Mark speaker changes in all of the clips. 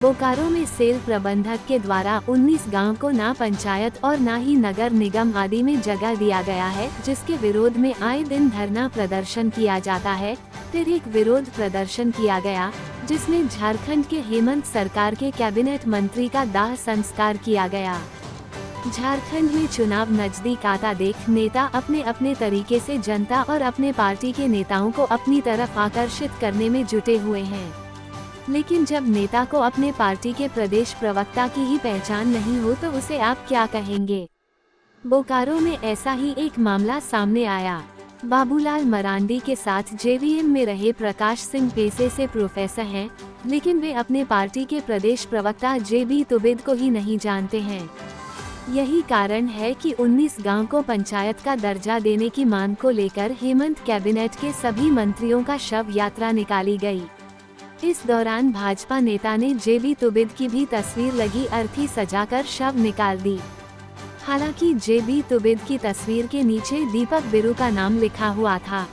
Speaker 1: बोकारो में सेल प्रबंधक के द्वारा 19 गांव को ना पंचायत और ना ही नगर निगम आदि में जगह दिया गया है, जिसके विरोध में आए दिन धरना प्रदर्शन किया जाता है। फिर एक विरोध प्रदर्शन किया गया, जिसमें झारखंड के हेमंत सरकार के कैबिनेट मंत्री का दाह संस्कार किया गया। झारखंड में चुनाव नजदीक आता देख नेता अपने अपने तरीके से जनता और अपने पार्टी के नेताओं को अपनी तरफ आकर्षित करने में जुटे हुए हैं। लेकिन जब नेता को अपने पार्टी के प्रदेश प्रवक्ता की ही पहचान नहीं हो तो उसे आप क्या कहेंगे। बोकारो में ऐसा ही एक मामला सामने आया। बाबूलाल मरांडी के साथ जेवीएम में रहे प्रकाश सिंह पेशे से प्रोफेसर हैं, लेकिन वे अपने पार्टी के प्रदेश प्रवक्ता जेबी तुबिद को ही नहीं जानते हैं। यही कारण है कि 19 गांव को पंचायत का दर्जा देने की मांग को लेकर हेमंत कैबिनेट के सभी मंत्रियों का शव यात्रा निकाली गई। इस दौरान भाजपा नेता ने जेबी तुबिद की भी तस्वीर लगी अर्थी सजाकर शव निकाल दी। हालांकि जेबी तुबिद की तस्वीर के नीचे दीपक बिरू का नाम लिखा हुआ था।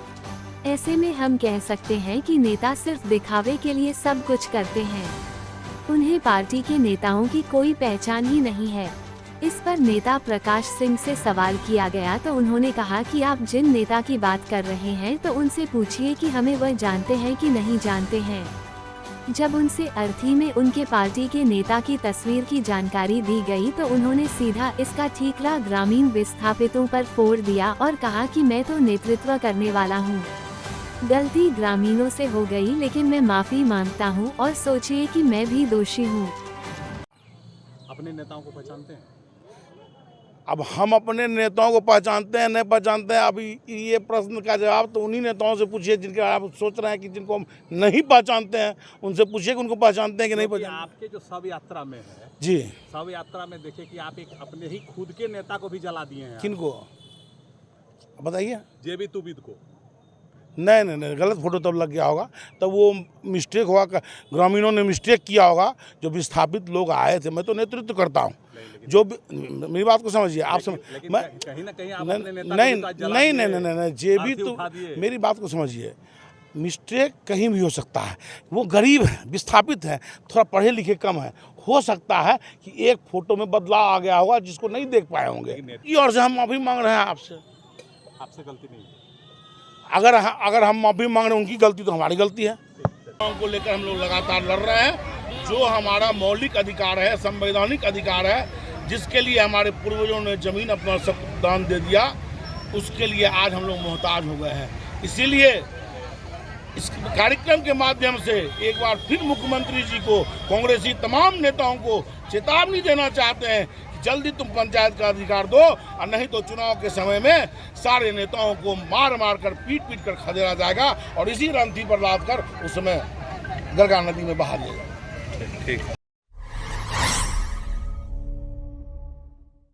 Speaker 1: ऐसे में हम कह सकते हैं कि नेता सिर्फ दिखावे के लिए सब कुछ करते हैं। उन्हें पार्टी के नेताओं की कोई पहचान ही नहीं है। इस पर नेता प्रकाश सिंह से सवाल किया गया तो उन्होंने कहा कि आप जिन नेता की बात कर रहे हैं तो उनसे पूछिए कि हमें वह जानते हैं कि नहीं जानते हैं। जब उनसे अर्थी में उनके पार्टी के नेता की तस्वीर की जानकारी दी गई तो उन्होंने सीधा इसका ठीकरा ग्रामीण विस्थापितों पर फोड़ दिया और कहा कि मैं तो नेतृत्व करने वाला हूँ। गलती ग्रामीणों से हो गई, लेकिन मैं माफी मांगता हूँ और सोचिए कि मैं भी दोषी हूँ।
Speaker 2: अपने नेताओं को पहचानते हैं?
Speaker 3: अब हम अपने नेताओं को पहचानते हैं नहीं पहचानते हैं, अभी ये प्रश्न का जवाब तो उन्हीं नेताओं से पूछिए जिनके आप सोच रहे हैं कि जिनको हम नहीं पहचानते हैं, उनसे पूछिए कि उनको पहचानते हैं कि नहीं पहचानते।
Speaker 2: आपके जो शव यात्रा में है
Speaker 3: जी,
Speaker 2: शव यात्रा में देखिए कि आप एक अपने ही खुद के नेता को भी जला दिए हैं।
Speaker 3: किनको बताइए?
Speaker 2: जेबी तुबिद को।
Speaker 3: नहीं, गलत फोटो तब लग गया होगा, तब वो मिस्टेक हुआ, ग्रामीणों ने मिस्टेक किया होगा। जो विस्थापित लोग आए थे, मैं तो नेतृत्व करता हूँ। जो मेरी बात को समझिए आप, मैं
Speaker 2: कहीं ना कहीं आप अपने नेता
Speaker 3: नहीं जेबी तो मेरी बात को समझिए। मिस्टेक कहीं भी हो सकता है। वो गरीब है, विस्थापित है, थोड़ा पढ़े लिखे कम है, हो सकता है कि एक फोटो में बदलाव आ गया होगा जिसको नहीं देख पाए होंगे। और से हम माफी मांग रहे हैं आपसे गलती नहीं। अगर हम माफी मांग रहे हैं उनकी गलती तो हमारी गलती है। को लेकर हम लोग लगातार लड़ रहे हैं। जो हमारा मौलिक अधिकार है, संवैधानिक अधिकार है, जिसके लिए हमारे पूर्वजों ने जमीन अपना सब दान दे दिया, उसके लिए आज हम लोग मोहताज हो गए हैं। इसीलिए इस कार्यक्रम के माध्यम से एक बार फिर मुख्यमंत्री जी को, कांग्रेसी तमाम नेताओं को चेतावनी देना चाहते हैं कि जल्दी तुम पंचायत का अधिकार दो, और नहीं तो चुनाव के समय में सारे नेताओं को मार मार कर पीट कर खदेड़ा जाएगा और इसी रंथी पर लाद कर उस समय गरगा नदी में बहा देगा।
Speaker 2: ठीक।